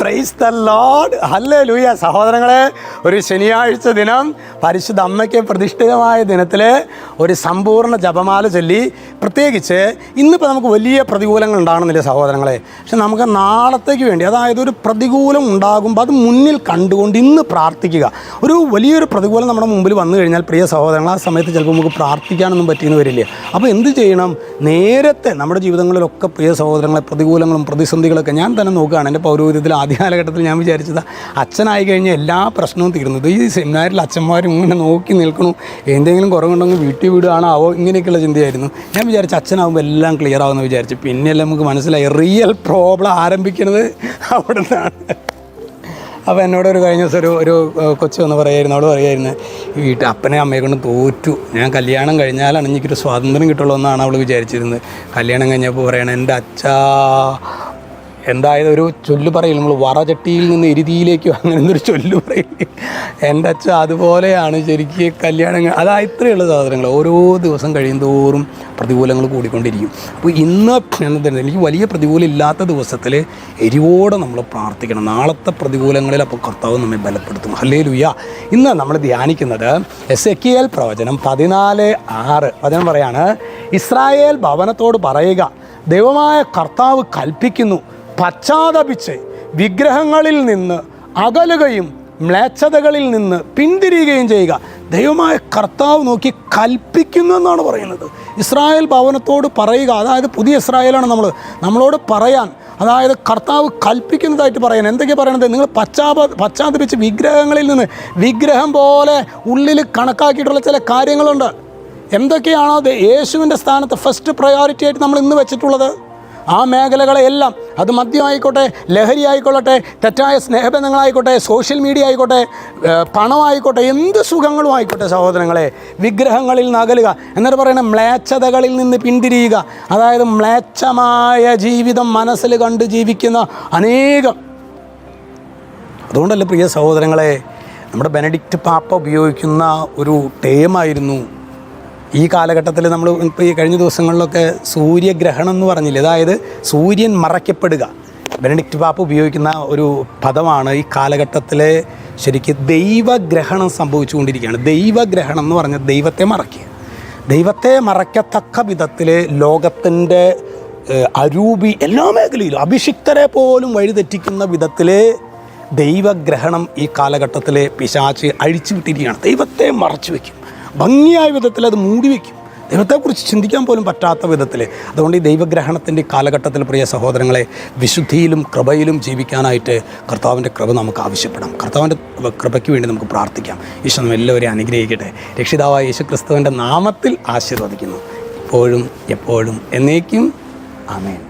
Praise the Lord. Hallelujah. സഹോദരങ്ങളെ, ഒരു ശനിയാഴ്ച ദിനം പരിശുദ്ധ അമ്മയ്ക്ക് പ്രതിഷ്ഠിതമായ ദിനത്തിൽ ഒരു സമ്പൂർണ്ണ ജപമാല ചൊല്ലി, പ്രത്യേകിച്ച് ഇന്നിപ്പോൾ നമുക്ക് വലിയ പ്രതികൂലങ്ങൾ ഉണ്ടാകണമെന്നില്ല സഹോദരങ്ങളെ. പക്ഷെ നമുക്ക് നാളത്തേക്ക് വേണ്ടി, അതായത് ഒരു പ്രതികൂലം ഉണ്ടാകുമ്പോൾ അത് മുന്നിൽ കണ്ടുകൊണ്ട് ഇന്ന് പ്രാർത്ഥിക്കുക. ഒരു വലിയൊരു പ്രതികൂലം നമ്മുടെ മുമ്പിൽ വന്നു കഴിഞ്ഞാൽ പ്രിയ സഹോദരങ്ങൾ, ആ സമയത്ത് ചിലപ്പോൾ നമുക്ക് പ്രാർത്ഥിക്കാനൊന്നും പറ്റിയെന്ന് വരില്ല. അപ്പോൾ എന്ത് ചെയ്യണം? നേരത്തെ നമ്മുടെ ജീവിതങ്ങളിലൊക്കെ പ്രിയ സഹോദരങ്ങളെ പ്രതികൂലങ്ങളും പ്രതിസന്ധികളൊക്കെ ഞാൻ തന്നെ നോക്കുകയാണ്. എൻ്റെ പൗരോഹിത്യത്തിൽ ആദ്യ കാലഘട്ടത്തിൽ ഞാൻ വിചാരിച്ചത് അച്ഛനായി കഴിഞ്ഞാൽ എല്ലാ പ്രശ്നവും തീർന്നത്. ഈ സെമിനാരിൽ അച്ഛന്മാരും ഇങ്ങനെ നോക്കി നിൽക്കണു, എന്തെങ്കിലും കുറവുണ്ടെങ്കിൽ വീട്ടിൽ വിടുകയാണോ ആവോ, ഇങ്ങനെയൊക്കെയുള്ള ചിന്തയായിരുന്നു. ഞാൻ വിചാരിച്ചു അച്ഛനാകുമ്പോൾ എല്ലാം ക്ലിയർ ആവുമെന്ന് വിചാരിച്ചു. പിന്നെയല്ല നമുക്ക് മനസ്സിലായി റിയൽ പ്രോബ്ലം ആരംഭിക്കുന്നത് അവിടെ നിന്നാണ്. അപ്പോൾ എന്നോടൊരു കഴിഞ്ഞ ദിവസം ഒരു കൊച്ചു വന്ന് പറയായിരുന്നു, അവൾ പറയായിരുന്നു, വീട്ടിൽ അപ്പനെ അമ്മയെ കൊണ്ട് തോറ്റു, ഞാൻ കല്യാണം കഴിഞ്ഞാലാണ് എനിക്കൊരു സ്വാതന്ത്ര്യം കിട്ടുള്ളൂ എന്നാണ് അവൾ വിചാരിച്ചിരുന്നത്. കല്യാണം കഴിഞ്ഞപ്പോൾ പറയണം, എൻ്റെ അച്ഛാ, എന്തായത് ഒരു ചൊല്ല് പറയില്ല, നമ്മൾ വറചട്ടിയിൽ നിന്ന് എരുതിയിലേക്കോ അങ്ങനെ എന്നൊരു ചൊല്ല് പറയില്ലേ, എൻ്റെ അച്ഛൻ അതുപോലെയാണ് ശരിക്കും കല്യാണം. അതാ ഇത്രയുള്ള സാധനങ്ങൾ ഓരോ ദിവസം കഴിയുന്തോറും പ്രതികൂലങ്ങൾ കൂടിക്കൊണ്ടിരിക്കും. അപ്പോൾ ഇന്ന് എനിക്ക് വലിയ പ്രതികൂലം ഇല്ലാത്ത ദിവസത്തിൽ എരിവോടെ നമ്മൾ പ്രാർത്ഥിക്കണം. നാളത്തെ പ്രതികൂലങ്ങളിൽ അപ്പോൾ കർത്താവ് നമ്മെ ബലപ്പെടുത്തും. ഹല്ലേലൂയ. ഇന്ന് നമ്മൾ ധ്യാനിക്കുന്നത് എസെക്കിയേൽ പ്രവചനം 14:6. വചനം പറയാണ്, ഇസ്രായേൽ ഭവനത്തോട് പറയുക, ദൈവമായ കർത്താവ് കൽപ്പിക്കുന്നു, പശ്ചാത്തപിച്ച് വിഗ്രഹങ്ങളിൽ നിന്ന് അകലുകയും മ്ലേച്ഛതകളിൽ നിന്ന് പിന്തിരിയുകയും ചെയ്യുക. ദൈവമായ കർത്താവ് നോക്കി കൽപ്പിക്കുന്നു എന്നാണ് പറയുന്നത്. ഇസ്രായേൽ ഭവനത്തോട് പറയുക, അതായത് പുതിയ ഇസ്രായേലാണ് നമ്മളോട് പറയാൻ, അതായത് കർത്താവ് കൽപ്പിക്കുന്നതായിട്ട് പറയാൻ. എന്തൊക്കെയാണ് പറയണത്? നിങ്ങൾ പശ്ചാത്തപിച്ച് വിഗ്രഹങ്ങളിൽ നിന്ന്, വിഗ്രഹം പോലെ ഉള്ളിൽ കണക്കാക്കിയിട്ടുള്ള ചില കാര്യങ്ങളുണ്ട്. എന്തൊക്കെയാണോ അത് യേശുവിൻ്റെ സ്ഥാനത്ത് ഫസ്റ്റ് പ്രയോറിറ്റി ആയിട്ട് നമ്മൾ ഇന്ന് വെച്ചിട്ടുള്ളത്, ആ മേഖലകളെല്ലാം, അത് മദ്യമായിക്കോട്ടെ, ലഹരി ആയിക്കൊള്ളട്ടെ, തെറ്റായ സ്നേഹബന്ധങ്ങളായിക്കോട്ടെ, സോഷ്യൽ മീഡിയ ആയിക്കോട്ടെ, പണമായിക്കോട്ടെ, എന്ത് സുഖങ്ങളും ആയിക്കോട്ടെ സഹോദരങ്ങളെ, വിഗ്രഹങ്ങളിൽ നിന്ന് അകലുക. എന്നിട്ട് പറയണ മ്ലേച്ഛതകളിൽ നിന്ന് പിന്തിരിയുക. അതായത് മ്ലേച്ഛമായ ജീവിതം മനസ്സിൽ കണ്ട് ജീവിക്കുന്ന അനേകം. അതുകൊണ്ടല്ലേ പ്രിയ സഹോദരങ്ങളെ, നമ്മുടെ ബെനഡിക്റ്റ് പാപ്പ ഉപയോഗിക്കുന്ന ഒരു ടേമായിരുന്നു ഈ കാലഘട്ടത്തിൽ. നമ്മൾ ഇപ്പോൾ ഈ കഴിഞ്ഞ ദിവസങ്ങളിലൊക്കെ സൂര്യഗ്രഹണം എന്ന് പറഞ്ഞില്ലേ, അതായത് സൂര്യൻ മറയ്ക്കപ്പെടുക. ബെനഡിക്റ്റ് പാപ്പ ഉപയോഗിക്കുന്ന ഒരു പദമാണ് ഈ കാലഘട്ടത്തിലെ ശരിക്കും ദൈവഗ്രഹണം സംഭവിച്ചുകൊണ്ടിരിക്കുകയാണ്. ദൈവഗ്രഹണം എന്ന് പറഞ്ഞാൽ ദൈവത്തെ മറയ്ക്കുക. ദൈവത്തെ മറയ്ക്കത്തക്ക വിധത്തിൽ ലോകത്തിൻ്റെ അരൂപി എല്ലാ മേഖലയിലും അഭിഷിക്തരെ പോലും വഴിതെറ്റിക്കുന്ന വിധത്തിൽ ദൈവഗ്രഹണം ഈ കാലഘട്ടത്തിലെ പിശാച് അഴിച്ചു വിട്ടിരിക്കുകയാണ്. ദൈവത്തെ മറച്ചു വയ്ക്കും, ഭംഗിയായ വിധത്തിൽ അത് മൂടി വയ്ക്കും, ദൈവത്തെക്കുറിച്ച് ചിന്തിക്കാൻ പോലും പറ്റാത്ത വിധത്തിൽ. അതുകൊണ്ട് ഈ ദൈവഗ്രഹണത്തിൻ്റെ കാലഘട്ടത്തിൽ പ്രിയ സഹോദരങ്ങളെ, വിശുദ്ധിയിലും കൃപയിലും ജീവിക്കാനായിട്ട് കർത്താവിൻ്റെ കൃപ നമുക്ക് ആവശ്യപ്പെടാം. കർത്താവിൻ്റെ കൃപയ്ക്ക് വേണ്ടി നമുക്ക് പ്രാർത്ഥിക്കാം. ഈശോ നമ്മെ എല്ലാവരെയും അനുഗ്രഹിക്കട്ടെ. രക്ഷിതാവായ യേശു ക്രിസ്തുവിൻ്റെ നാമത്തിൽ ആശീർവദിക്കുന്നു, ഇപ്പോഴും എപ്പോഴും എന്നേക്കും. ആമേൻ.